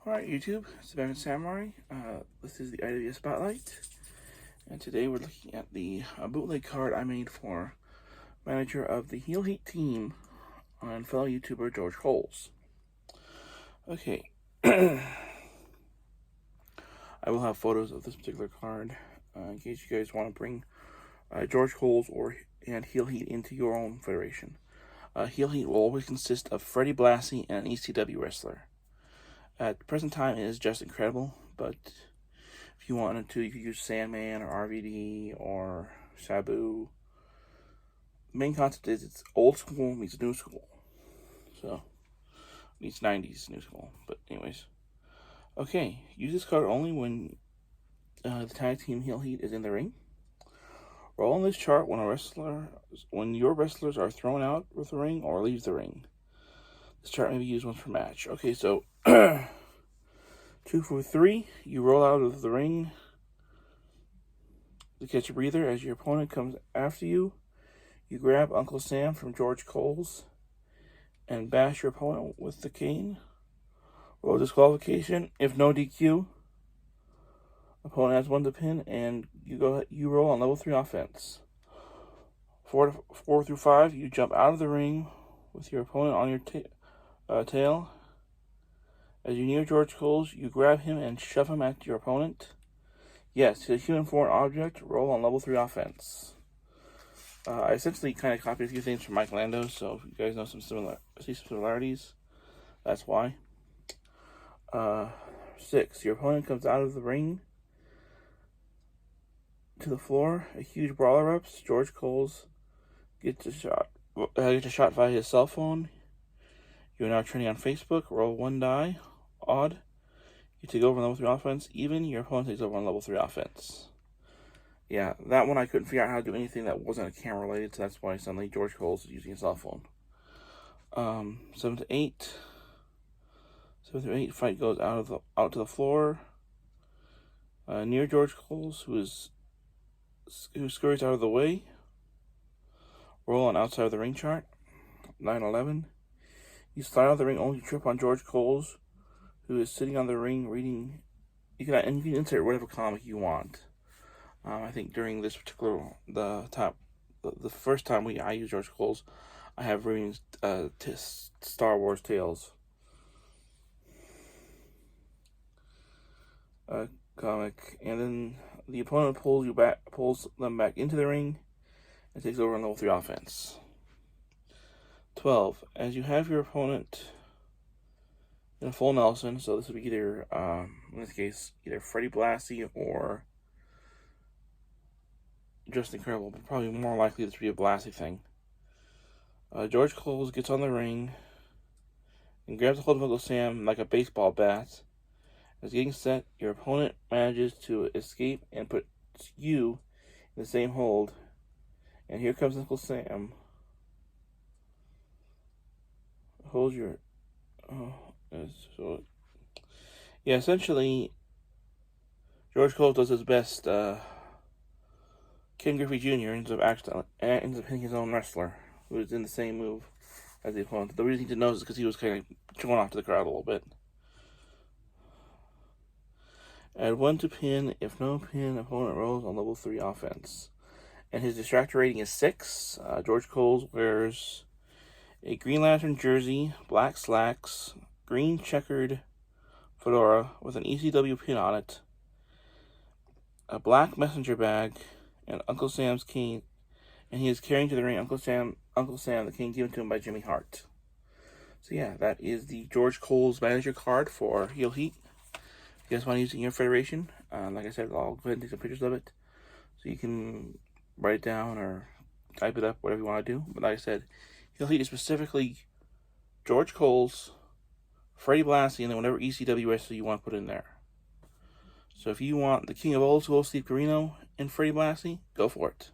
Alright YouTube, it's the Veteran Samurai. This is the I.W.S Spotlight. And today we're looking at the bootleg card I made for manager of the Heel Heat team on fellow YouTuber George Coles. Okay. I will have photos of this particular card in case you guys want to bring George Coles and Heel Heat into your own federation. Heel Heat will always consist of Freddie Blassie and an ECW wrestler. At the present time, it is just incredible, but if you wanted to, you could use Sandman or RVD or Sabu. The main concept is it's old school meets new school. So, meets 90s new school. But anyways. Okay, use this card only when the tag team Heel Heat is in the ring. Roll on this chart when your wrestlers are thrown out of the ring or leave the ring. This chart may be used once per match. Okay, so 2 for 3, you roll out of the ring to catch a breather. As your opponent comes after you, you grab Uncle Sam from George Coles and bash your opponent with the cane. Roll disqualification. If no DQ, opponent has 1 to pin, and you roll on level 3 offense. 4 through 5, you jump out of the ring with your opponent on your tail. As you near George Coles, you grab him and shove him at your opponent. Yes, he's a human foreign object. Roll on level 3 offense. I essentially kind of copied a few things from Mike Lando, so if you guys know some similarities, that's why. 6, your opponent comes out of the ring to the floor. A huge brawl erupts. George Coles gets a shot via his cell phone. You are now trending on Facebook. Roll 1 die. Odd. You take over on level 3 offense. Even. Your opponent takes over on level 3 offense. Yeah, that one I couldn't figure out how to do anything that wasn't a camera related, so that's why suddenly George Coles is using a cell phone. 7 to 8. 7 through 8. Fight goes out to the floor. Near George Coles, who scurries out of the way. Roll on outside of the ring chart. 9-11. You slide out of the ring only to trip on George Coles, who is sitting on the ring reading. You can insert whatever comic you want. I think during this particular the first time I used George Coles, I have reading Star Wars Tales comic, and then the opponent pulls them back into the ring, and takes over on level 3 offense. 12. As you have your opponent in a full Nelson, so this would be either, in this case, either Freddie Blassie or Just Incredible, but probably more likely this would be a Blassie thing. George Coles gets on the ring and grabs a hold of Uncle Sam like a baseball bat. As getting set, your opponent manages to escape and puts you in the same hold. And here comes Uncle Sam. Hold your... yeah, essentially, George Coles does his best. Ken Griffey Jr. ends up hitting his own wrestler, who is in the same move as the opponent. The reason you need to know is because he was kind of showing off to the crowd a little bit. Add 1 to pin. If no pin, opponent rolls on level 3 offense. And his distractor rating is 6. George Coles wears a Green Lantern jersey, black slacks, green checkered fedora with an ECW pin on it, a black messenger bag, and Uncle Sam's cane. And he is carrying to the ring Uncle Sam, the cane given to him by Jimmy Hart. So yeah, that is the George Coles manager card for Heel Heat. If you guys want to use it in your federation, like I said, I'll go ahead and take some pictures of it, so you can write it down or type it up, whatever you want to do. But like I said, Heel Heat is specifically George Coles, Freddie Blassie, and then whatever ECW wrestler you want to put in there. So if you want the King of Old School, Steve Corino, and Freddie Blassie, go for it.